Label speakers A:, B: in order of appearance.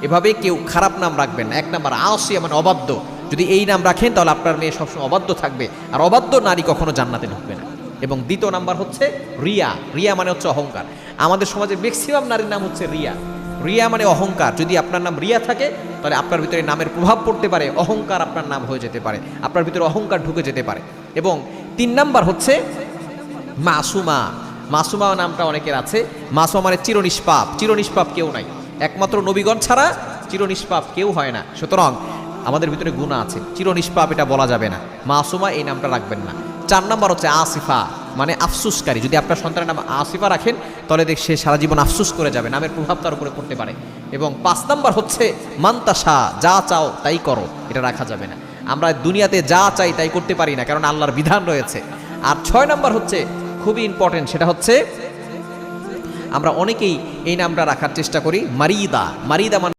A: এভাবে কেউ খারাপ নাম রাখবেন না। 1 নাম্বার আসিয়া মানে অবাধ্য, যদি এই নাম রাখেন তাহলে আপনার মেয়ে সবসময় অবাধ্য থাকবে, আর অবাধ্য নারী কখনো জান্নাতে ঢুকবে না। এবং দ্বিতীয় নাম্বার হচ্ছে রিয়া। রিয়া মানে হচ্ছে অহংকার। আমাদের সমাজে ম্যাক্সিমাম নারীর নাম হচ্ছে রিয়া। রিয়া মানে অহংকার। যদি আপনার নাম রিয়া থাকে তাহলে আপনার ভিতরে নামের প্রভাব পড়তে পারে, অহংকার আপনার নাম হয়ে যেতে পারে, আপনার ভিতরে অহংকার ঢুকে যেতে পারে। এবং 3 নাম্বার হচ্ছে মাসুমা। মাসুমা নামটা অনেকের আছে। মাসুমা মানে চিরনিষ্পাপ। চিরনিষ্পাপ কেউ নাই, একমাত্র নবীগণ ছাড়া চিরনিষ্পাপ কেউ হয় না। সুতরাং আমাদের ভিতরে গুনাহ আছে, চিরনিষ্পাপ এটা বলা যাবে না। মাসুমা এই নামটা রাখবেন না। 4 নাম্বার হচ্ছে আসিফা মানে আফসুসকারী। যদি আপনার সন্তানের নাম আসিফা রাখেন তাহলে দেখ সে সারা জীবন আফসুস করে যাবে, নামের প্রভাব তার উপরে পড়তে পারে। এবং 5 নাম্বার হচ্ছে মান্তাসা, যা চাও তাই করো, এটা রাখা যাবে না। আমরা দুনিয়াতে যা চাই তাই করতে পারি না, কারণ আল্লাহর বিধান রয়েছে। আর 6 নাম্বার হচ্ছে খুবই ইম্পর্টেন্ট, সেটা হচ্ছে আমরা অনেকেই এই নামটা রাখার চেষ্টা করি মারিদা। মারিদা মানে